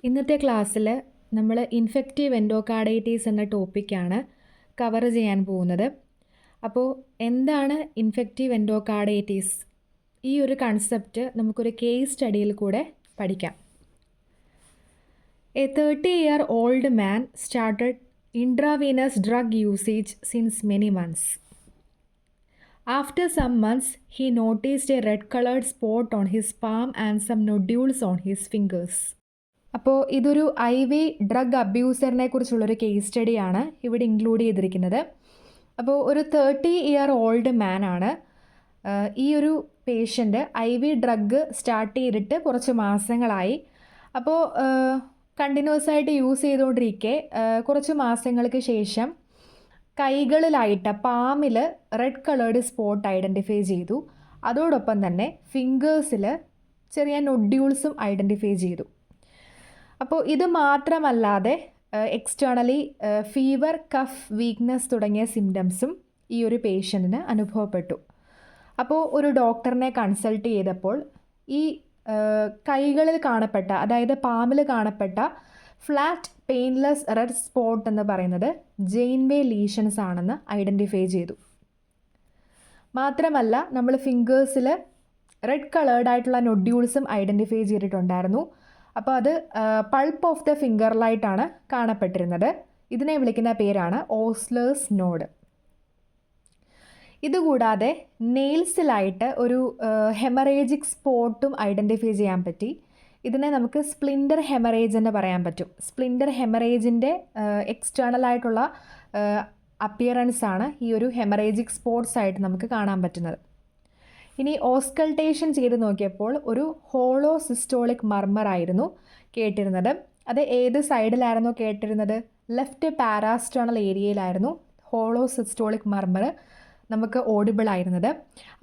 ഇന്നത്തെ ക്ലാസ്സിൽ നമ്മൾ ഇൻഫെക്റ്റീവ് എൻഡോകാർഡൈറ്റിസ് എന്ന ടോപ്പിക്കാണ് കവർ ചെയ്യാൻ പോകുന്നത്. അപ്പോൾ എന്താണ് ഇൻഫെക്റ്റീവ് എൻഡോകാർഡൈറ്റിസ്? ഈ ഒരു കൺസെപ്റ്റ് നമുക്കൊരു കേസ് സ്റ്റഡിയിൽ കൂടെ പഠിക്കാം. A 30-year-old man started intravenous drug usage since many months. After some months, he noticed a red-colored spot on his palm and some nodules on his fingers. അപ്പോൾ ഇതൊരു IV drug അബ്യൂസറിനെ കുറിച്ചുള്ളൊരു case സ്റ്റഡിയാണ് ഇവിടെ include ചെയ്തിരിക്കുന്നത്. അപ്പോൾ ഒരു 30-year-old ആണ്. ഈ ഒരു patient IV drug start ചെയ്തിട്ട് കുറച്ച് മാസങ്ങളായി. അപ്പോൾ കണ്ടിന്യൂസ് ആയിട്ട് യൂസ് ചെയ്തുകൊണ്ടിരിക്കെ കുറച്ച് മാസങ്ങൾക്ക് ശേഷം കൈകളിലായിട്ട് പാമിൽ റെഡ് കളേർഡ് സ്പോട്ട് ഐഡൻറ്റിഫൈ ചെയ്തു. അതോടൊപ്പം തന്നെ ഫിംഗേഴ്സിൽ ചെറിയ നൊഡ്യൂൾസും ഐഡൻറ്റിഫൈ ചെയ്തു. അപ്പോൾ ഇത് മാത്രമല്ലാതെ എക്സ്റ്റേണലി ഫീവർ, കഫ്, വീക്ക്നെസ് തുടങ്ങിയ സിംറ്റംസും ഈ ഒരു പേഷ്യൻറ്റിന് അനുഭവപ്പെട്ടു. അപ്പോൾ ഒരു ഡോക്ടറിനെ കൺസൾട്ട് ചെയ്തപ്പോൾ ഈ കൈകളിൽ കാണപ്പെട്ട, അതായത് പാമിൽ കാണപ്പെട്ട ഫ്ലാറ്റ് പെയിൻലെസ് റെഡ് സ്പോട്ട് എന്ന് പറയുന്നത് ജെയിൻവേ ലീഷൻസ് ആണെന്ന് ഐഡൻറ്റിഫൈ ചെയ്തു. മാത്രമല്ല നമ്മൾ ഫിംഗേഴ്സിൽ റെഡ് കളേർഡ് ആയിട്ടുള്ള നൊഡ്യൂൾസും ഐഡൻറ്റിഫൈ ചെയ്തിട്ടുണ്ടായിരുന്നു. അപ്പോൾ അത് പൾപ്പ് ഓഫ് ദ ഫിംഗറിലായിട്ടാണ് കാണപ്പെട്ടിരുന്നത്. ഇതിനെ വിളിക്കുന്ന പേരാണ് ഓസ്ലേഴ്സ് നോഡ്. ഇതുകൂടാതെ നെയിൽസിലായിട്ട് ഒരു ഹെമറേജിക് സ്പോട്ടും ഐഡൻറ്റിഫൈ ചെയ്യാൻ പറ്റി. ഇതിനെ നമുക്ക് സ്പ്ലിൻഡർ ഹെമറേജ് എന്ന് പറയാൻ പറ്റും. സ്പ്ലിൻഡർ ഹെമറേജിൻ്റെ എക്സ്റ്റേണൽ ആയിട്ടുള്ള അപ്പിയറൻസ് ആണ് ഈ ഒരു ഹെമറേജിക് സ്പോട്ട്സ് ആയിട്ട് നമുക്ക് കാണാൻ പറ്റുന്നത്. ഇനി ഓസ്കൾട്ടേഷൻ ചെയ്ത് നോക്കിയപ്പോൾ ഒരു ഹോളോ സിസ്റ്റോളിക് മർമർ ആയിരുന്നു കേട്ടിരുന്നത്. അത് ഏത് സൈഡിലായിരുന്നു കേട്ടിരുന്നത്? ലെഫ്റ്റ് പാരാസ്റ്റേണൽ ഏരിയയിലായിരുന്നു ഹോളോ സിസ്റ്റോളിക് മർമർ നമുക്ക് ഓഡിബിൾ ആയിരുന്നത്.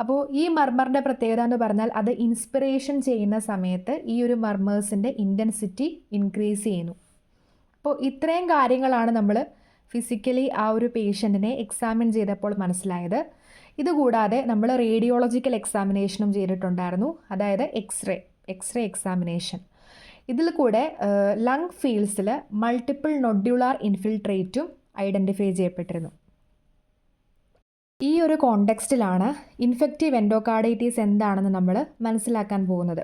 അപ്പോൾ ഈ മർമറിൻ്റെ പ്രത്യേകത എന്ന് പറഞ്ഞാൽ അത് ഇൻസ്പിറേഷൻ ചെയ്യുന്ന സമയത്ത് ഈ ഒരു മർമേഴ്സിൻ്റെ ഇൻറ്റൻസിറ്റി ഇൻക്രീസ് ചെയ്യുന്നു. അപ്പോൾ ഇത്രയും കാര്യങ്ങളാണ് നമ്മൾ ഫിസിക്കലി ആ ഒരു പേഷ്യൻറ്റിനെ എക്സാമിൻ ചെയ്തപ്പോൾ മനസ്സിലായത്. ഇതുകൂടാതെ നമ്മൾ റേഡിയോളജിക്കൽ എക്സാമിനേഷനും ചെയ്തിട്ടുണ്ടായിരുന്നു, അതായത് എക്സ്റേ എക്സാമിനേഷൻ. ഇതിൽ കൂടെ ലങ് ഫീൽഡ്സിൽ മൾട്ടിപ്പിൾ നൊഡ്യൂളാർ ഇൻഫിൽട്രേറ്റും ഐഡൻറ്റിഫൈ ചെയ്യപ്പെട്ടിരുന്നു. ഈ ഒരു കോണ്ടെക്സ്റ്റിലാണ് ഇൻഫെക്റ്റീവ് എൻഡോകാർഡൈറ്റിസ് എന്താണെന്ന് നമ്മൾ മനസ്സിലാക്കാൻ പോകുന്നത്.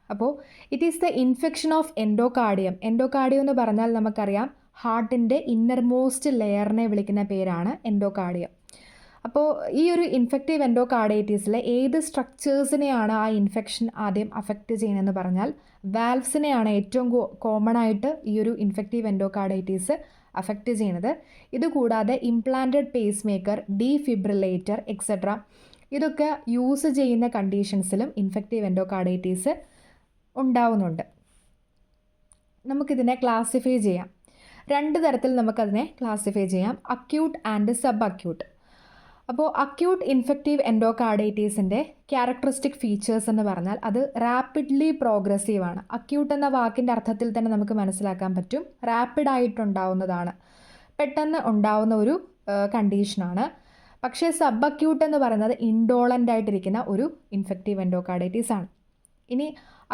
അപ്പോൾ it is the infection of endocardium. Endocardium എന്ന് പറഞ്ഞാൽ നമുക്കറിയാം ഹാർട്ടിൻ്റെ ഇന്നർമോസ്റ്റ് ലെയറിനെ വിളിക്കുന്ന പേരാണ് എൻഡോകാർഡിയം. അപ്പോൾ ഈ ഒരു ഇൻഫെക്റ്റീവ് എൻഡോകാർഡൈറ്റിസിലെ ഏത് സ്ട്രക്ചേഴ്സിനെയാണ് ആ ഇൻഫെക്ഷൻ ആദ്യം അഫക്റ്റ് ചെയ്യുന്നതെന്ന് പറഞ്ഞാൽ വാൽവ്സിനെയാണ് ഏറ്റവും കോമൺ ആയിട്ട് ഈ ഒരു ഇൻഫെക്റ്റീവ് എൻഡോകാർഡൈറ്റിസ് അഫക്റ്റ് ചെയ്യുന്നത്. ഇതുകൂടാതെ implanted pace maker, defibrillator etcetera ഇതൊക്കെ യൂസ് ചെയ്യുന്ന കണ്ടീഷൻസിലും ഇൻഫെക്റ്റീവ് എൻഡോകാർഡൈറ്റിസ് ഉണ്ടാവുന്നുണ്ട്. നമുക്കിതിനെ ക്ലാസിഫൈ ചെയ്യാം. രണ്ട് തരത്തിൽ നമുക്കതിനെ ക്ലാസിഫൈ ചെയ്യാം, അക്യൂട്ട് ആൻഡ് സബ് അക്യൂട്ട്. അപ്പോൾ അക്യൂട്ട് ഇൻഫെക്റ്റീവ് എൻഡോകാർഡൈറ്റിസിൻ്റെ ക്യാരക്ടറിസ്റ്റിക് ഫീച്ചേഴ്സ് എന്ന് പറഞ്ഞാൽ അത് റാപ്പിഡ്ലി പ്രോഗ്രസീവ് ആണ്. അക്യൂട്ട് എന്ന വാക്കിൻ്റെ അർത്ഥത്തിൽ തന്നെ നമുക്ക് മനസ്സിലാക്കാൻ പറ്റും, റാപ്പിഡായിട്ടുണ്ടാവുന്നതാണ്, പെട്ടെന്ന് ഉണ്ടാവുന്ന ഒരു കണ്ടീഷനാണ്. പക്ഷേ സബ് അക്യൂട്ട് എന്ന് പറയുന്നത് ഇൻഡോളൻ്റ് ആയിട്ടിരിക്കുന്ന ഒരു ഇൻഫെക്റ്റീവ് എൻഡോകാർഡൈറ്റിസ് ആണ്. ഇനി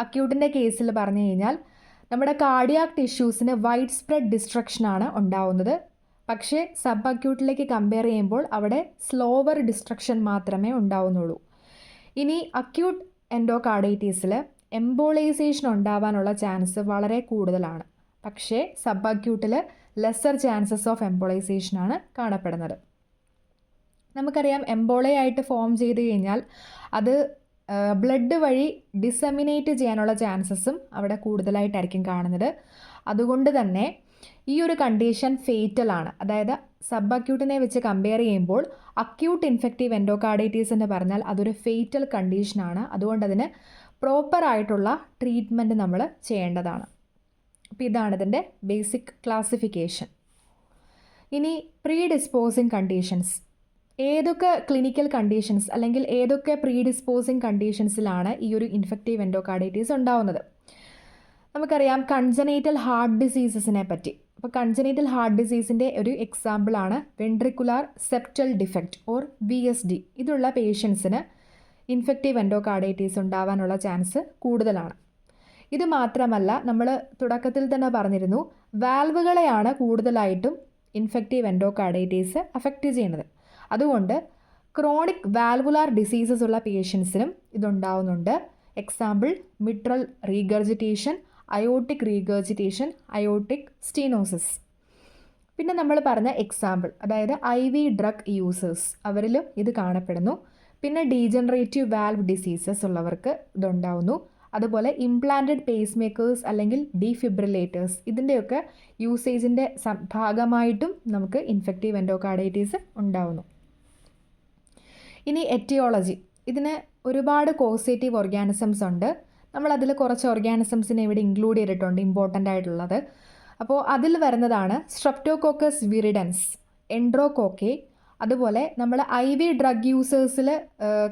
അക്യൂട്ടിൻ്റെ കേസിൽ പറഞ്ഞു കഴിഞ്ഞാൽ നമ്മുടെ കാർഡിയാക് ടിഷ്യൂസിന് വൈഡ് സ്പ്രെഡ് ഡിസ്ട്രക്ഷനാണ് ഉണ്ടാവുന്നത്. പക്ഷേ സബ് അക്യൂട്ടിലേക്ക് കമ്പയർ ചെയ്യുമ്പോൾ അവിടെ സ്ലോവർ ഡിസ്ട്രക്ഷൻ മാത്രമേ ഉണ്ടാവുന്നുള്ളൂ. ഇനി അക്യൂട്ട് എൻഡോകാർഡൈറ്റിസിൽ എംബോളൈസേഷൻ ഉണ്ടാവാനുള്ള ചാൻസ് വളരെ കൂടുതലാണ്. പക്ഷേ സബ് അക്യൂട്ടിൽ ലെസ്സർ ചാൻസസ് ഓഫ് എംബോളൈസേഷനാണ് കാണപ്പെടുന്നത്. നമുക്കറിയാം എംബോളയായിട്ട് ഫോം ചെയ്ത് കഴിഞ്ഞാൽ അത് ബ്ലഡ് വഴി ഡിസെമിനേറ്റ് ചെയ്യാനുള്ള ചാൻസസും അവിടെ കൂടുതലായിട്ടായിരിക്കും കാണുന്നത്. അതുകൊണ്ട് തന്നെ ഈ ഒരു കണ്ടീഷൻ ഫേറ്റൽ ആണ്. അതായത് സബ് അക്യൂട്ടിനെ വെച്ച് കമ്പയർ ചെയ്യുമ്പോൾ അക്യൂട്ട് ഇൻഫെക്റ്റീവ് എൻഡോകാർഡൈറ്റിസ് എന്ന് പറഞ്ഞാൽ അതൊരു ഫേറ്റൽ കണ്ടീഷനാണ്. അതുകൊണ്ട് അതിന് പ്രോപ്പറായിട്ടുള്ള ട്രീറ്റ്മെൻറ്റ് നമ്മൾ ചെയ്യേണ്ടതാണ്. അപ്പോൾ ഇതാണ് ഇതിൻ്റെ ബേസിക് ക്ലാസിഫിക്കേഷൻ. ഇനി പ്രീഡിസ്പോസിങ് കണ്ടീഷൻസ്. ഏതൊക്കെ ക്ലിനിക്കൽ കണ്ടീഷൻസ് അല്ലെങ്കിൽ ഏതൊക്കെ പ്രീഡിസ്പോസിങ് കണ്ടീഷൻസിലാണ് ഈ ഒരു ഇൻഫെക്റ്റീവ് എൻഡോകാർഡൈറ്റിസ് ഉണ്ടാവുന്നത്? നമുക്കറിയാം കൺജനൈറ്റൽ ഹാർട്ട് ഡിസീസസിനെ പറ്റി. അപ്പോൾ കൺജനൈറ്റൽ ഹാർട്ട് ഡിസീസിൻ്റെ ഒരു എക്സാമ്പിളാണ് ventricular septal defect or VSD. ഇതുള്ള പേഷ്യൻസിന് ഇൻഫെക്റ്റീവ് എൻഡോകാർഡൈറ്റിസ് ഉണ്ടാവാനുള്ള ചാൻസ് കൂടുതലാണ്. ഇത് മാത്രമല്ല, നമ്മൾ തുടക്കത്തിൽ തന്നെ പറഞ്ഞിരുന്നു, വാൽവുകളെയാണ് കൂടുതലായിട്ടും ഇൻഫെക്റ്റീവ് എൻഡോകാർഡൈറ്റിസ് അഫക്റ്റ് ചെയ്യുന്നത്. അതുകൊണ്ട് ക്രോണിക് വാൽവുലാർ ഡിസീസസ് ഉള്ള പേഷ്യൻസിനും ഇതുണ്ടാവുന്നുണ്ട്. Example mitral regurgitation, aortic regurgitation, aortic stenosis. പിന്നെ നമ്മൾ പറഞ്ഞ എക്സാമ്പിൾ, അതായത് IV ഡ്രഗ് യൂസേഴ്സ്, അവരിലും ഇത് കാണപ്പെടുന്നു. പിന്നെ ഡീജനറേറ്റീവ് വാൽവ് ഡിസീസസ് ഉള്ളവർക്ക് ഇതുണ്ടാവുന്നു. അതുപോലെ ഇംപ്ലാന്റഡ് പേസ് മേക്കേഴ്സ് അല്ലെങ്കിൽ ഡീഫിബ്രിലേറ്റേഴ്സ്, ഇതിൻ്റെയൊക്കെ യൂസേജിൻ്റെ ഭാഗമായിട്ടും നമുക്ക് ഇൻഫെക്റ്റീവ് എൻഡോകാർഡൈറ്റിസ് ഉണ്ടാവുന്നു. ഇനി എറ്റിയോളജി. ഇതിന് ഒരുപാട് കോസേറ്റീവ് ഓർഗാനിസംസ് ഉണ്ട്. നമ്മളതിൽ കുറച്ച് ഓർഗാനിസംസിനെ ഇവിടെ ഇൻക്ലൂഡ് ചെയ്തിട്ടുണ്ട്, ഇമ്പോർട്ടൻ്റ് ആയിട്ടുള്ളത്. അപ്പോൾ അതിൽ വരുന്നതാണ് സ്ട്രെപ്റ്റോകോക്കസ് വിറിഡൻസ്, എൻഡ്രോകോക്കെ. അതുപോലെ നമ്മൾ IV ഡ്രഗ് യൂസേഴ്സിൽ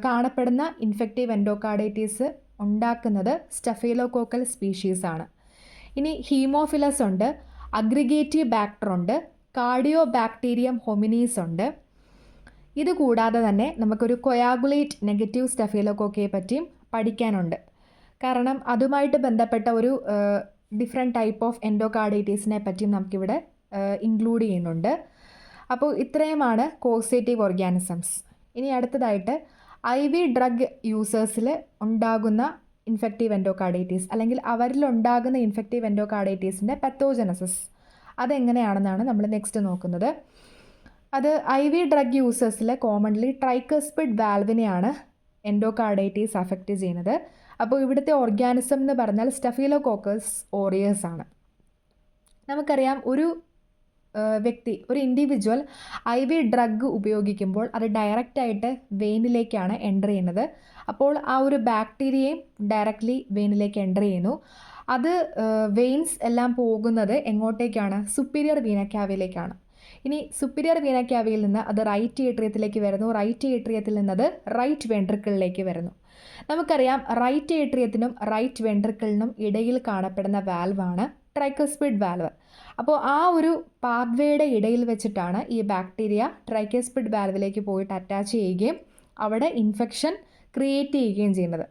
കാണപ്പെടുന്ന ഇൻഫെക്റ്റീവ് എൻഡോകാർഡൈറ്റിസ് ഉണ്ടാക്കുന്നത് സ്റ്റഫൈലോകോക്കൽ സ്പീഷീസാണ്. ഇനി ഹീമോഫിലസ് ഉണ്ട്, അഗ്രിഗേറ്റീവ് ബാക്ടർ ഉണ്ട്, കാർഡിയോ ബാക്ടീരിയം ഹൊമിനീസ് ഉണ്ട്. ഇത് കൂടാതെ തന്നെ നമുക്കൊരു കൊയാഗുലേറ്റ് നെഗറ്റീവ് സ്റ്റഫൈലോകോക്കയെ പറ്റിയും പഠിക്കാനുണ്ട്. കാരണം അതുമായിട്ട് ബന്ധപ്പെട്ട ഒരു ഡിഫറെൻറ്റ് ടൈപ്പ് ഓഫ് എൻഡോകാർഡൈറ്റിസിനെ പറ്റിയും നമുക്കിവിടെ ഇൻക്ലൂഡ് ചെയ്യുന്നുണ്ട്. അപ്പോൾ ഇത്രയുമാണ് കോസേറ്റീവ് ഓർഗാനിസംസ്. ഇനി അടുത്തതായിട്ട് IV ഡ്രഗ് യൂസേഴ്സിൽ ഉണ്ടാകുന്ന ഇൻഫെക്റ്റീവ് എൻഡോകാർഡൈറ്റിസ് അല്ലെങ്കിൽ അവരിലുണ്ടാകുന്ന ഇൻഫെക്റ്റീവ് എൻഡോകാർഡൈറ്റീസിൻ്റെ പത്തോജനസിസ്, അതെങ്ങനെയാണെന്നാണ് നമ്മൾ നെക്സ്റ്റ് നോക്കുന്നത്. അത് IV ഡ്രഗ് യൂസേഴ്സിൽ കോമൺലി ട്രൈക്കസ്പിഡ് വാൽവിനെയാണ് എൻഡോകാർഡൈറ്റിസ് അഫക്റ്റ് ചെയ്യുന്നത്. അപ്പോൾ ഇവിടുത്തെ ഓർഗാനിസം എന്ന് പറഞ്ഞാൽ സ്റ്റഫൈലോകോക്കസ് ഓറിയസ് ആണ്. നമുക്കറിയാം, ഒരു വ്യക്തി, ഒരു ഇൻഡിവിജ്വൽ IV ഡ്രഗ് ഉപയോഗിക്കുമ്പോൾ അത് ഡയറക്റ്റായിട്ട് വെയിനിലേക്കാണ് എൻ്റർ ചെയ്യുന്നത്. അപ്പോൾ ആ ഒരു ബാക്ടീരിയയും ഡയറക്റ്റ്ലി വെയിനിലേക്ക് എൻ്റർ ചെയ്യുന്നു. അത് വെയിൻസ് എല്ലാം പോകുന്നത് എങ്ങോട്ടേക്കാണ്? സുപ്പീരിയർ വീന ക്യാവയിലേക്കാണ്. ഇനി സുപ്പീരിയർ വീന ക്യാവയിൽ നിന്ന് അത് റൈറ്റ് ഏട്രിയത്തിലേക്ക് വരുന്നു. റൈറ്റ് ഏട്രിയത്തിൽ നിന്നത് റൈറ്റ് വെൻട്രിക്കിളിലേക്ക് വരുന്നു. നമുക്കറിയാം, റൈറ്റ് ഏട്രിയത്തിനും റൈറ്റ് വെൻട്രിക്കിളിനും ഇടയിൽ കാണപ്പെടുന്ന വാൽവാണ് ട്രൈക്കസ്പിഡ് വാൽവ്. അപ്പോൾ ആ ഒരു പാത്വേയുടെ ഇടയിൽ വെച്ചിട്ടാണ് ഈ ബാക്ടീരിയ ട്രൈക്കസ്പിഡ് വാൽവിലേക്ക് പോയിട്ട് അറ്റാച്ച് ചെയ്യുകയും അവിടെ ഇൻഫെക്ഷൻ ക്രിയേറ്റ് ചെയ്യുകയും ചെയ്യുന്നത്.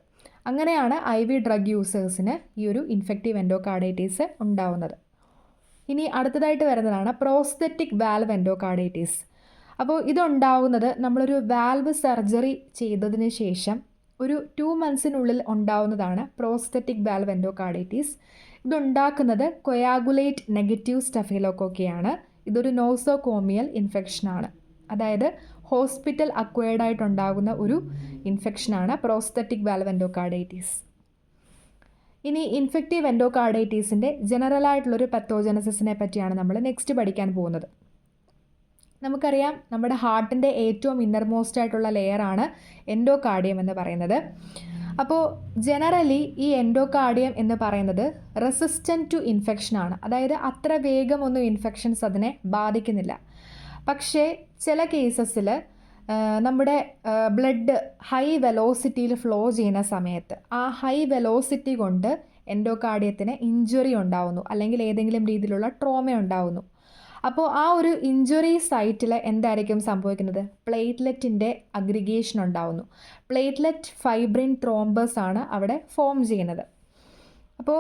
അങ്ങനെയാണ് IV ഡ്രഗ് യൂസേഴ്സിന് ഈ ഒരു ഇൻഫെക്റ്റീവ് എൻഡോകാർഡൈറ്റിസ് ഉണ്ടാവുന്നത്. ഇനി അടുത്തതായിട്ട് വരുന്നതാണ് പ്രോസ്തെറ്റിക് വാൽവ് എൻഡോകാർഡൈറ്റിസ്. അപ്പോൾ ഇതുണ്ടാവുന്നത് നമ്മളൊരു വാൽവ് സർജറി ചെയ്തതിന് ശേഷം ഒരു 2 monthsനുള്ളിൽ ഉണ്ടാവുന്നതാണ് പ്രോസ്തെറ്റിക് വാൽവ് എൻഡോകാർഡൈറ്റിസ്. ഇതുണ്ടാക്കുന്നത് കൊയാഗുലേറ്റ് നെഗറ്റീവ് സ്റ്റഫൈലോകോക്കയാണ്. ഇതൊരു നോസോകോമിയൽ ഇൻഫെക്ഷനാണ്. അതായത് ഹോസ്പിറ്റൽ അക്വയർഡ് ആയിട്ടുണ്ടാകുന്ന ഒരു ഇൻഫെക്ഷനാണ് പ്രോസ്തെറ്റിക് വാൽവ് എൻഡോകാർഡൈറ്റിസ്. ഇനി ഇൻഫെക്റ്റീവ് എൻഡോകാർഡൈറ്റീസിൻ്റെ ജനറലായിട്ടുള്ളൊരു പത്തോജനസിസിനെ പറ്റിയാണ് നമ്മൾ നെക്സ്റ്റ് പഠിക്കാൻ പോകുന്നത്. നമുക്കറിയാം, നമ്മുടെ ഹാർട്ടിൻ്റെ ഏറ്റവും ഇന്നർമോസ്റ്റ് ആയിട്ടുള്ള ലെയറാണ് എൻഡോകാർഡിയം എന്ന് പറയുന്നത്. അപ്പോൾ ജനറലി ഈ എൻഡോകാർഡിയം എന്ന് പറയുന്നത് റെസിസ്റ്റൻറ്റ് ടു ഇൻഫെക്ഷനാണ്. അതായത് അത്ര വേഗമൊന്നും ഇൻഫെക്ഷൻസ് അതിനെ ബാധിക്കുന്നില്ല. പക്ഷേ ചില കേസസിൽ നമ്മുടെ ബ്ലഡ് ഹൈ വെലോസിറ്റിയിൽ ഫ്ലോ ചെയ്യുന്ന സമയത്ത് ആ ഹൈ വെലോസിറ്റി കൊണ്ട് എൻഡോകാർഡിയത്തിന് ഇഞ്ചുറി ഉണ്ടാവുന്നു, അല്ലെങ്കിൽ ഏതെങ്കിലും രീതിയിലുള്ള ട്രോമ ഉണ്ടാവുന്നു. അപ്പോൾ ആ ഒരു ഇഞ്ചുറി സൈറ്റിൽ എന്തായിരിക്കും സംഭവിക്കുന്നത്? പ്ലേറ്റ്ലെറ്റിൻ്റെ അഗ്രിഗേഷൻ ഉണ്ടാവുന്നു. പ്ലേറ്റ്ലെറ്റ് ഫൈബ്രിൻ ത്രോംബസ് ആണ് അവിടെ ഫോം ചെയ്യുന്നത്. അപ്പോൾ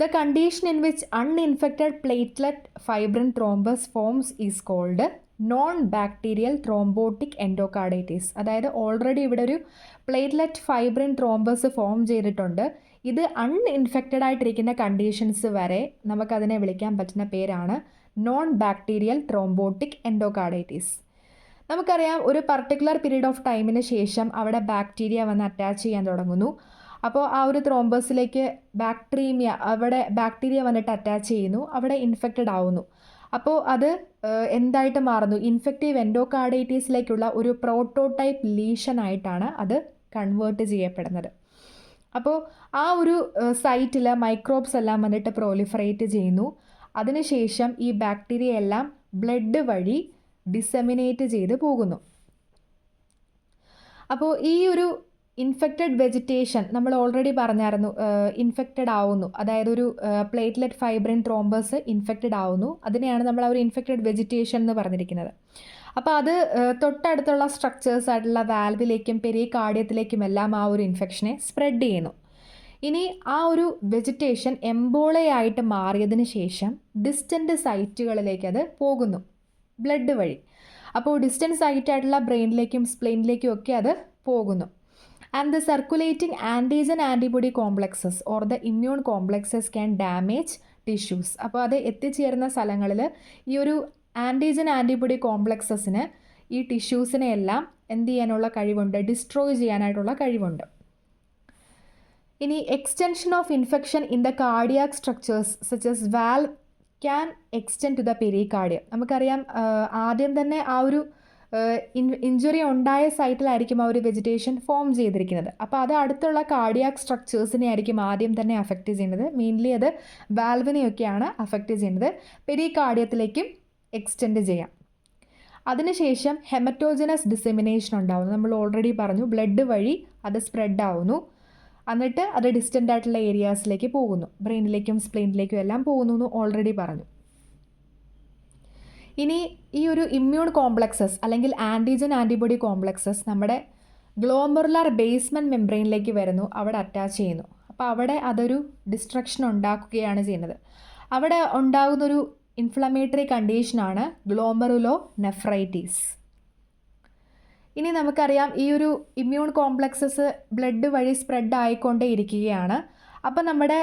the condition in which uninfected platelet fibrin thrombus forms is called non bacterial thrombotic endocarditis. അതായത് ഓൾറെഡി ഇവിടെ ഒരു പ്ലേറ്റ്ലെറ്റ് ഫൈബ്രിൻ ത്രോംബസ് ഫോം ചെയ്തിട്ടുണ്ട്. ഇത് അൺഇൻഫെക്റ്റഡ് ആയിട്ടിരിക്കുന്ന കണ്ടീഷൻസ് വരെ നമുക്കതിനെ വിളിക്കാൻ പറ്റുന്ന പേരാണ് നോൺ ബാക്ടീരിയൽ ത്രോംബോട്ടിക് എൻഡോകാർഡൈറ്റിസ്. നമുക്കറിയാം, ഒരു പർട്ടിക്കുലർ പീരീഡ് ഓഫ് ടൈമിന് ശേഷം അവിടെ ബാക്ടീരിയ വന്ന് അറ്റാച്ച് ചെയ്യാൻ തുടങ്ങുന്നു. അപ്പോൾ ആ ഒരു ത്രോംബസിലേക്ക് അവിടെ ബാക്ടീരിയ വന്നിട്ട് അറ്റാച്ച് ചെയ്യുന്നു, അവിടെ ഇൻഫെക്റ്റഡ് ആവുന്നു. അപ്പോൾ അത് എന്തായിട്ട് മാറുന്നു? ഇൻഫെക്റ്റീവ് എൻഡോകാർഡൈറ്റിസിലേക്കുള്ള ഒരു പ്രോട്ടോടൈപ്പ് ലീഷനായിട്ടാണ് അത് കൺവേർട്ട് ചെയ്യപ്പെടുന്നത്. അപ്പോൾ ആ ഒരു സൈറ്റിൽ മൈക്രോബ്സ് എല്ലാം വന്നിട്ട് പ്രോലിഫറേറ്റ് ചെയ്യുന്നു. അതിനുശേഷം ഈ ബാക്ടീരിയ എല്ലാം ബ്ലഡ് വഴി ഡിസെമിനേറ്റ് ചെയ്ത് പോകുന്നു. അപ്പോൾ ഈ ഒരു ഇൻഫെക്റ്റഡ് വെജിറ്റേഷൻ നമ്മൾ ഓൾറെഡി പറഞ്ഞായിരുന്നു, ഇൻഫെക്റ്റഡ് ആവുന്നു. അതായത് ഒരു പ്ലേറ്റ്ലെറ്റ് ഫൈബ്രിൻ ത്രോംബസ് ഇൻഫെക്റ്റഡ് ആവുന്നു. അതിനെയാണ് നമ്മൾ ആ ഒരു ഇൻഫെക്റ്റഡ് വെജിറ്റേഷൻ എന്ന് പറഞ്ഞിരിക്കുന്നത്. അപ്പോൾ അത് തൊട്ടടുത്തുള്ള സ്ട്രക്ചേഴ്സ് ആയിട്ടുള്ള വാൽവിലേക്കും പെരികാർഡിയത്തിലേക്കും എല്ലാം ആ ഒരു ഇൻഫെക്ഷനെ സ്പ്രെഡ് ചെയ്യുന്നു. ഇനി ആ ഒരു വെജിറ്റേഷൻ എംബോളയായിട്ട് മാറിയതിന് ശേഷം ഡിസ്റ്റൻറ്റ് സൈറ്റുകളിലേക്ക് അത് പോകുന്നു ബ്ലഡ് വഴി. അപ്പോൾ ഡിസ്റ്റൻറ്റ് സൈറ്റായിട്ടുള്ള ബ്രെയിനിലേക്കും സ്പ്ലെയിനിലേക്കും ഒക്കെ അത് പോകുന്നു. And the circulating antigen antibody complexes or the immune complexes can damage tissues. അപ്പോൾ അത് എത്തിച്ചേരുന്ന സ്ഥലങ്ങളിൽ ഈ ഒരു ആൻറ്റിജൻ ആൻറ്റിബോഡി കോംപ്ലക്സസിന് ഈ ടിഷ്യൂസിനെ എല്ലാം എന്ത് ചെയ്യാനുള്ള കഴിവുണ്ട്, ഡിസ്ട്രോയ് ചെയ്യാനായിട്ടുള്ള കഴിവുണ്ട്. ഇനി extension of infection in the cardiac structures such as valve can extend to the pericardium. നമുക്കറിയാം ആദ്യം തന്നെ ആ ഒരു ഇഞ്ചുറി ഉണ്ടായ സൈറ്റിലായിരിക്കും ആ ഒരു വെജിറ്റേഷൻ ഫോം ചെയ്തിരിക്കുന്നത്. അപ്പോൾ അത് അടുത്തുള്ള കാർഡിയാക് സ്ട്രക്ചേഴ്സിനെ ആയിരിക്കും ആദ്യം തന്നെ അഫക്റ്റ് ചെയ്യുന്നത്. മെയിൻലി അത് വാൽവിനെയൊക്കെയാണ് അഫക്റ്റ് ചെയ്യുന്നത്. പെരികാർഡിയത്തിലേക്കും എക്സ്റ്റെൻഡ് ചെയ്യാം. അതിനുശേഷം ഹെമറ്റോജനസ് ഡിസെമിനേഷൻ ഉണ്ടാവുന്നു. നമ്മൾ ഓൾറെഡി പറഞ്ഞു ബ്ലഡ് വഴി അത് സ്പ്രെഡ് ആവുന്നു. എന്നിട്ട് അത് ഡിസ്റ്റൻ്റ് ആയിട്ടുള്ള ഏരിയാസിലേക്ക് പോകുന്നു, ബ്രെയിനിലേക്കും സ്പ്ലെയിനിലേക്കും എല്ലാം പോകുന്നു എന്ന് ഓൾറെഡി പറഞ്ഞു. ഇനി ഈ ഒരു ഇമ്മ്യൂൺ കോംപ്ലക്സസ് അല്ലെങ്കിൽ ആൻറ്റിജൻ ആൻറ്റിബോഡി കോംപ്ലക്സസ് നമ്മുടെ ഗ്ലോമറുലാർ ബേസ്മെൻറ്റ് മെംബ്രെയിനിലേക്ക് വരുന്നു, അവിടെ അറ്റാച്ച് ചെയ്യുന്നു. അപ്പോൾ അവിടെ അതൊരു ഡിസ്ട്രക്ഷൻ ഉണ്ടാക്കുകയാണ് ചെയ്യുന്നത്. അവിടെ ഉണ്ടാകുന്നൊരു ഇൻഫ്ലമേറ്ററി കണ്ടീഷനാണ് ഗ്ലോമറുലോ നെഫ്രൈറ്റീസ്. ഇനി നമുക്കറിയാം ഈ ഒരു ഇമ്മ്യൂൺ കോംപ്ലക്സസ് ബ്ലഡ് വഴി സ്പ്രെഡ് ആയിക്കൊണ്ടേ ഇരിക്കുകയാണ്. അപ്പോൾ നമ്മുടെ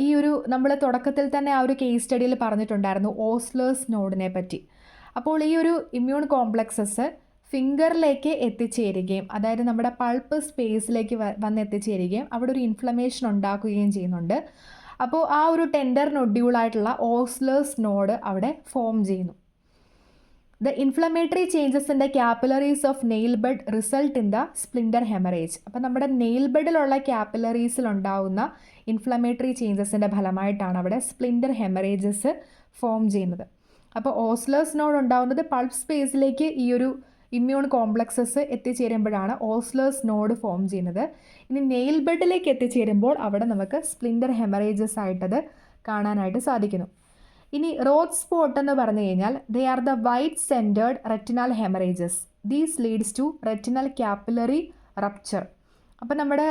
ഈ ഒരു നമ്മൾ തുടക്കത്തിൽ തന്നെ ആ ഒരു കേസ് സ്റ്റഡിയിൽ പറഞ്ഞിട്ടുണ്ടായിരുന്നു ഓസ്ലേഴ്സ് നോഡിനെ പറ്റി. അപ്പോൾ ഈ ഒരു ഇമ്മ്യൂൺ കോംപ്ലക്സസ് ഫിംഗറിലേക്ക് എത്തിച്ചേരുകയും അതായത് നമ്മുടെ പൾപ്പ് സ്പേസിലേക്ക് വന്ന് എത്തിച്ചേരുകയും അവിടെ ഒരു ഇൻഫ്ലമേഷൻ ഉണ്ടാക്കുകയും ചെയ്യുന്നുണ്ട്. അപ്പോൾ ആ ഒരു ടെൻഡർ നൊഡ്യൂളായിട്ടുള്ള ഓസ്ലേഴ്സ് നോഡ് അവിടെ ഫോം ചെയ്യുന്നു. The inflammatory changes in the capillaries of nail bud result in the splinter haemorrhage. അപ്പോൾ നമ്മുടെ നെയിൽ ബഡിലുള്ള ക്യാപ്പിലറീസിലുണ്ടാവുന്ന ഇൻഫ്ലമേറ്ററി ചേഞ്ചസിൻ്റെ ഫലമായിട്ടാണ് അവിടെ സ്പ്ലിൻഡർ ഹെമറേജസ് ഫോം ചെയ്യുന്നത്. അപ്പോൾ ഓസ്ലേഴ്സ് നോഡ് ഉണ്ടാവുന്നത് പൾപ്പ് സ്പേസിലേക്ക് ഈ ഒരു ഇമ്മ്യൂൺ കോംപ്ലക്സസ് എത്തിച്ചേരുമ്പോഴാണ് ഓസ്ലേഴ്സ് നോഡ് ഫോം ചെയ്യുന്നത്. ഇനി നെയിൽ ബഡിലേക്ക് എത്തിച്ചേരുമ്പോൾ അവിടെ നമുക്ക് സ്പ്ലിൻഡർ ഹെമറേജസ് ആയിട്ടത് കാണാനായിട്ട് സാധിക്കുന്നു. ഇനി റോത്ത് സ്പോട്ട് എന്ന് പറഞ്ഞു കഴിഞ്ഞാൽ they are the white centred retinal haemorrhages. These leads to retinal capillary rupture. അപ്പോൾ നമ്മുടെ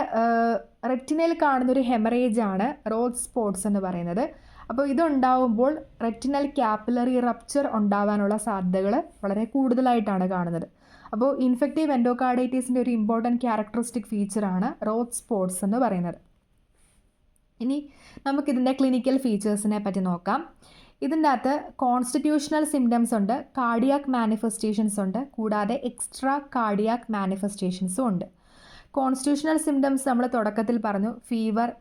റെറ്റിനയിൽ കാണുന്നൊരു ഹെമറേജാണ് റോത്ത് സ്പോട്ട്സ് എന്ന് പറയുന്നത്. അപ്പോൾ ഇതുണ്ടാവുമ്പോൾ റെറ്റിനൽ ക്യാപ്പിലറി റപ്ചർ ഉണ്ടാവാനുള്ള സാധ്യതകൾ വളരെ കൂടുതലായിട്ടാണ് കാണുന്നത്. അപ്പോൾ ഇൻഫെക്റ്റീവ് എൻഡോകാർഡൈറ്റീസിൻ്റെ ഒരു ഇമ്പോർട്ടൻറ്റ് ക്യാരക്ടറിസ്റ്റിക് ഫീച്ചറാണ് റോത്ത് സ്പോട്ട്സ് എന്ന് പറയുന്നത്. ഇനി നമുക്കിതിൻ്റെ ക്ലിനിക്കൽ ഫീച്ചേഴ്സിനെ പറ്റി നോക്കാം. ഇതിൻ്റെ അകത്ത് കോൺസ്റ്റിറ്റ്യൂഷണൽ സിംറ്റംസ് ഉണ്ട്, കാർഡിയാക് മാനിഫെസ്റ്റേഷൻസ് ഉണ്ട്, കൂടാതെ എക്സ്ട്രാ കാർഡിയാക് മാനിഫെസ്റ്റേഷൻസും ഉണ്ട്. കോൺസ്റ്റിറ്റ്യൂഷണൽ സിംറ്റംസ് നമ്മൾ തുടക്കത്തിൽ പറഞ്ഞു, ഫീവർ,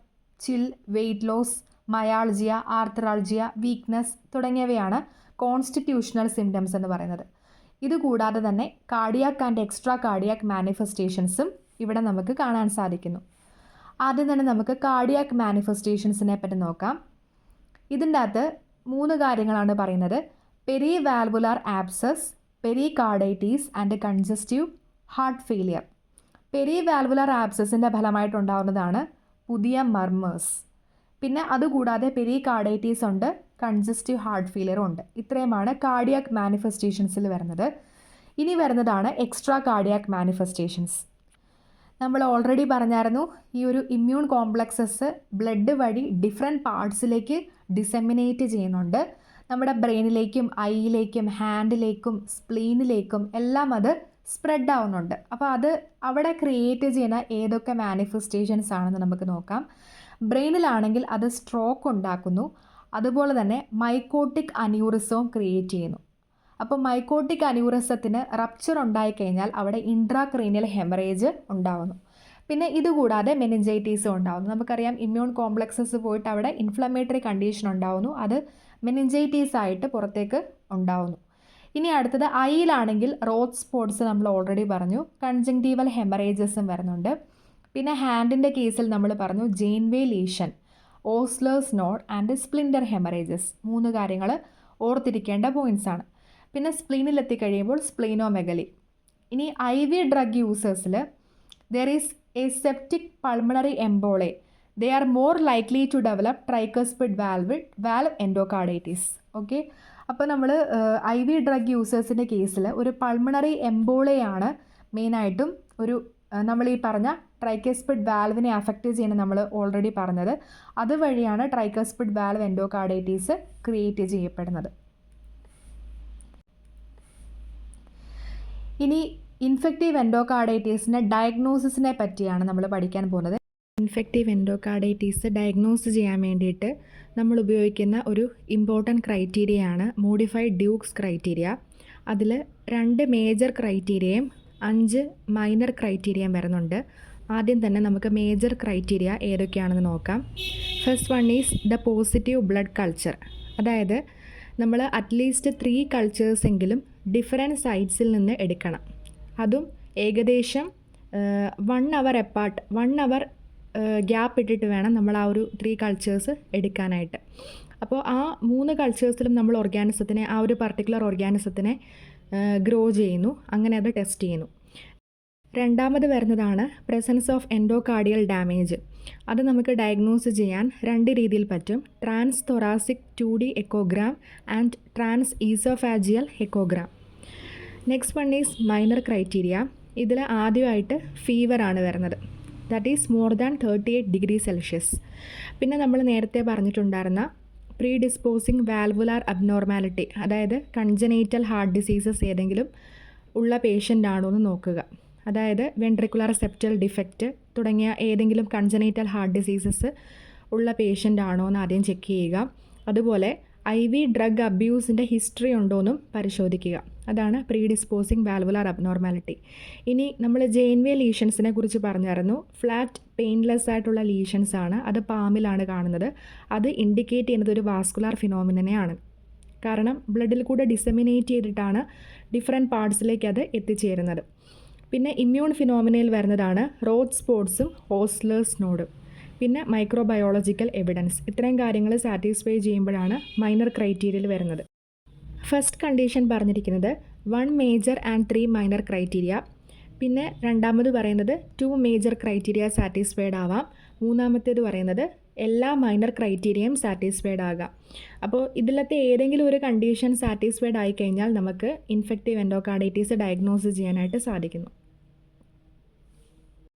ചിൽ, വെയ്റ്റ് ലോസ്, മയാൾജിയ, ആർത്രൾജിയ, വീക്ക്നെസ് തുടങ്ങിയവയാണ് കോൺസ്റ്റിറ്റ്യൂഷണൽ സിംറ്റംസ് എന്ന് പറയുന്നത്. ഇതുകൂടാതെ തന്നെ കാർഡിയാക് ആൻഡ് എക്സ്ട്രാ കാർഡിയാക് മാനിഫെസ്റ്റേഷൻസും ഇവിടെ നമുക്ക് കാണാൻ സാധിക്കുന്നു. ആദ്യം തന്നെ നമുക്ക് കാർഡിയാക് മാനിഫെസ്റ്റേഷൻസിനെ പറ്റി നോക്കാം. ഇതിൻ്റെ അകത്ത് 3 കാര്യങ്ങളാണ് പറയുന്നത്: perivalvular abscess, pericarditis and congestive heart failure. Perivalvular ആബ്സസിൻ്റെ ഫലമായിട്ടുണ്ടാകുന്നതാണ് പുതിയ മർമേഴ്സ്. പിന്നെ അതുകൂടാതെ പെരികാർഡൈറ്റീസ് ഉണ്ട്, കൺജസ്റ്റീവ് ഹാർട്ട് ഫെയിലിയറും ഉണ്ട്. ഇത്രയുമാണ് കാർഡിയാക് മാനിഫെസ്റ്റേഷൻസിൽ വരുന്നത്. ഇനി വരുന്നതാണ് എക്സ്ട്രാ കാർഡിയാക് മാനിഫെസ്റ്റേഷൻസ്. നമ്മൾ ഓൾറെഡി പറഞ്ഞായിരുന്നു ഈ ഒരു ഇമ്മ്യൂൺ കോംപ്ലക്സസ് ബ്ലഡ് വഴി ഡിഫറെൻറ്റ് പാർട്സിലേക്ക് ഡിസെമിനേറ്റ് ചെയ്യുന്നുണ്ട്. നമ്മുടെ ബ്രെയിനിലേക്കും ഐയിലേക്കും ഹാൻഡിലേക്കും സ്പ്ലീനിലേക്കും എല്ലാം അത് സ്പ്രെഡ് ആവുന്നുണ്ട്. അപ്പോൾ അത് അവിടെ ക്രിയേറ്റ് ചെയ്യുന്ന ഏതൊക്കെ മാനിഫെസ്റ്റേഷൻസ് ആണെന്ന് നമുക്ക് നോക്കാം. ബ്രെയിനിലാണെങ്കിൽ അത് സ്ട്രോക്ക് ഉണ്ടാക്കുന്നു, അതുപോലെ തന്നെ മൈക്കോട്ടിക് അന്യൂറിസവും ക്രിയേറ്റ് ചെയ്യുന്നു. അപ്പോൾ മൈക്കോട്ടിക് അന്യൂറിസത്തിന് റപ്ചർ ഉണ്ടായിക്കഴിഞ്ഞാൽ അവിടെ ഇൻട്രാക്രീനിയൽ ഹെമറേജ് ഉണ്ടാകുന്നു. പിന്നെ ഇതുകൂടാതെ മെനിഞ്ചൈറ്റീസും ഉണ്ടാകുന്നു. നമുക്കറിയാം ഇമ്മ്യൂൺ കോംപ്ലക്സസ് പോയിട്ട് അവിടെ ഇൻഫ്ലമേറ്ററി കണ്ടീഷൻ ഉണ്ടാകുന്നു, അത് മെനിഞ്ചൈറ്റീസ് ആയിട്ട് പുറത്തേക്ക് ഉണ്ടാകുന്നു. ഇനി അടുത്തത് ഐയിലാണെങ്കിൽ റോത്ത് സ്പോട്ട്സ് നമ്മൾ ഓൾറെഡി പറഞ്ഞു, കൺജങ്ക്റ്റീവൽ ഹെമറേജസും വരുന്നുണ്ട്. പിന്നെ ഹാൻഡിൻ്റെ കേസിൽ നമ്മൾ പറഞ്ഞു Janeway lesion, Osler's node and splinter haemorrhages. 3 കാര്യങ്ങൾ ഓർത്തിരിക്കേണ്ട പോയിൻറ്റ്സ് ആണ്. പിന്നെ സ്പ്ലീനിൽ എത്തിക്കഴിയുമ്പോൾ സ്പ്ലീനോമെഗലി. ഇനി IV ഡ്രഗ് യൂസേഴ്സിൽ there is a septic pulmonary emboli, they are more likely to develop tricuspid valve endocarditis. Okay, അപ്പോൾ നമ്മൾ IV ഡ്രഗ് യൂസേഴ്സിൻ്റെ കേസിൽ ഒരു പൾമണറി എംബോളയാണ് മെയിനായിട്ടും ഒരു നമ്മൾ ഈ പറഞ്ഞ ട്രൈക്കസ്പിഡ് വാൽവിനെ അഫക്റ്റ് ചെയ്യുന്നത് നമ്മൾ ഓൾറെഡി പറഞ്ഞത്. അതുവഴിയാണ് ട്രൈക്കസ്പിഡ് വാൽവ് എൻഡോകാർഡൈറ്റീസ് ക്രിയേറ്റ് ചെയ്യപ്പെടുന്നത്. ഇനി ഇൻഫെക്റ്റീവ് എൻഡോകാർഡൈറ്റീസിൻ്റെ ഡയഗ്നോസിസിനെ പറ്റിയാണ് നമ്മൾ പഠിക്കാൻ പോകുന്നത്. ഇൻഫെക്റ്റീവ് എൻഡോകാർഡൈറ്റീസ് ഡയഗ്നോസ് ചെയ്യാൻ വേണ്ടിയിട്ട് നമ്മൾ ഉപയോഗിക്കുന്ന ഒരു ഇമ്പോർട്ടൻറ്റ് ക്രൈറ്റീരിയയാണ് മോഡിഫൈഡ് ഡ്യൂക്സ് ക്രൈറ്റീരിയ. അതിൽ 2 മേജർ ക്രൈറ്റീരിയയും 5 മൈനർ ക്രൈറ്റീരിയയും വരുന്നുണ്ട്. ആദ്യം തന്നെ നമുക്ക് മേജർ ക്രൈറ്റീരിയ ഏതൊക്കെയാണെന്ന് നോക്കാം. First one is the positive blood culture. അതായത് നമ്മൾ അറ്റ്ലീസ്റ്റ് 3 കൾച്ചേഴ്സെങ്കിലും ഡിഫറെൻറ്റ് സൈറ്റ്സിൽ നിന്ന് എടുക്കണം. അതും ഏകദേശം 1 അവർ എപ്പാർട്ട്, 1 അവർ ഗ്യാപ്പ് ഇട്ടിട്ട് വേണം നമ്മൾ ആ ഒരു 3 കൾച്ചേഴ്സ് എടുക്കാനായിട്ട്. അപ്പോൾ ആ 3 കൾച്ചേഴ്സിലും നമ്മൾ ഓർഗാനിസത്തിനെ, ആ ഒരു പർട്ടിക്കുലർ ഓർഗാനിസത്തിനെ ഗ്രോ ചെയ്യുന്നു, അങ്ങനെ അത് ടെസ്റ്റ് ചെയ്യുന്നു. രണ്ടാമത് വരുന്നതാണ് പ്രസൻസ് ഓഫ് എൻഡോകാർഡിയൽ ഡാമേജ്. അത് നമുക്ക് ഡയഗ്നോസ് ചെയ്യാൻ 2 രീതിയിൽ പറ്റും. Transthoracic 2D echogram and transoesophageal echogram. Next one is minor criteria. ഇതിൽ ആദ്യമായിട്ട് ഫീവറാണ് വരുന്നത്. That is more than 38 degree Celsius. പിന്നെ നമ്മൾ നേരത്തെ പറഞ്ഞിട്ടുണ്ടായിരുന്ന പ്രീ ഡിസ്പോസിങ് വാൽവുലാർ അബ്നോർമാലിറ്റി, അതായത് കൺജനൈറ്റൽ ഹാർട്ട് ഡിസീസസ് ഏതെങ്കിലും ഉള്ള പേഷ്യൻ്റ് ആണോ എന്ന് നോക്കുക. അതായത് വെൻട്രിക്കുലർ സെപ്റ്റൽ ഡിഫക്റ്റ് തുടങ്ങിയ ഏതെങ്കിലും കൺജനൈറ്റൽ ഹാർട്ട് ഡിസീസസ് ഉള്ള പേഷ്യൻ്റ് ആണോ എന്ന് ആദ്യം ചെക്ക് ചെയ്യുക. അതുപോലെ IV ഡ്രഗ് അബ്യൂസിൻ്റെ ഹിസ്റ്ററി ഉണ്ടോയെന്നും പരിശോധിക്കുക. അതാണ് പ്രീ ഡിസ്പോസിങ് വാൽവുലാർ അബ്നോർമാലിറ്റി. ഇനി നമ്മൾ JNV ലീഷൻസിനെ കുറിച്ച് പറഞ്ഞായിരുന്നു. ഫ്ലാറ്റ് പെയിൻലെസ് ആയിട്ടുള്ള ലീഷൻസ് ആണ്. അത് പാമിലാണ് കാണുന്നത്. അത് ഇൻഡിക്കേറ്റ് ചെയ്യുന്നത് ഒരു വാസ്കുലാർ ഫിനോമിനനെയാണ്. കാരണം ബ്ലഡിൽ കൂടെ ഡിസെമിനേറ്റ് ചെയ്തിട്ടാണ് ഡിഫറെൻറ്റ് പാർട്സിലേക്ക് അത് എത്തിച്ചേരുന്നത്. പിന്നെ ഇമ്മ്യൂൺ ഫിനോമിനയിൽ വരുന്നതാണ് റോഡ് സ്പോട്സും ഓസ്ലേഴ്സ് നോഡും. പിന്നെ മൈക്രോബയോളജിക്കൽ എവിഡൻസ്. ഇത്രയും കാര്യങ്ങൾ സാറ്റിസ്ഫൈ ചെയ്യുമ്പോഴാണ് മൈനർ ക്രൈറ്റീരിയയിൽ വരുന്നത്. ഫസ്റ്റ് കണ്ടീഷൻ പറഞ്ഞിരിക്കുന്നത് 1 മേജർ ആൻഡ് 3 മൈനർ ക്രൈറ്റീരിയ. പിന്നെ രണ്ടാമത് പറയുന്നത് 2 മേജർ ക്രൈറ്റീരിയ സാറ്റിസ്ഫൈഡ് ആവാം. മൂന്നാമത്തേത് പറയുന്നത് എല്ലാ മൈനർ ക്രൈറ്റീരിയയും സാറ്റിസ്ഫൈഡ് ആകാം. അപ്പോൾ ഇതിലത്തെ ഏതെങ്കിലും ഒരു കണ്ടീഷൻ സാറ്റിസ്ഫൈഡ് ആയിക്കഴിഞ്ഞാൽ നമുക്ക് ഇൻഫെക്റ്റീവ് എൻഡോകാർഡൈറ്റീസ് ഡയഗ്നോസ് ചെയ്യാനായിട്ട് സാധിക്കുന്നു.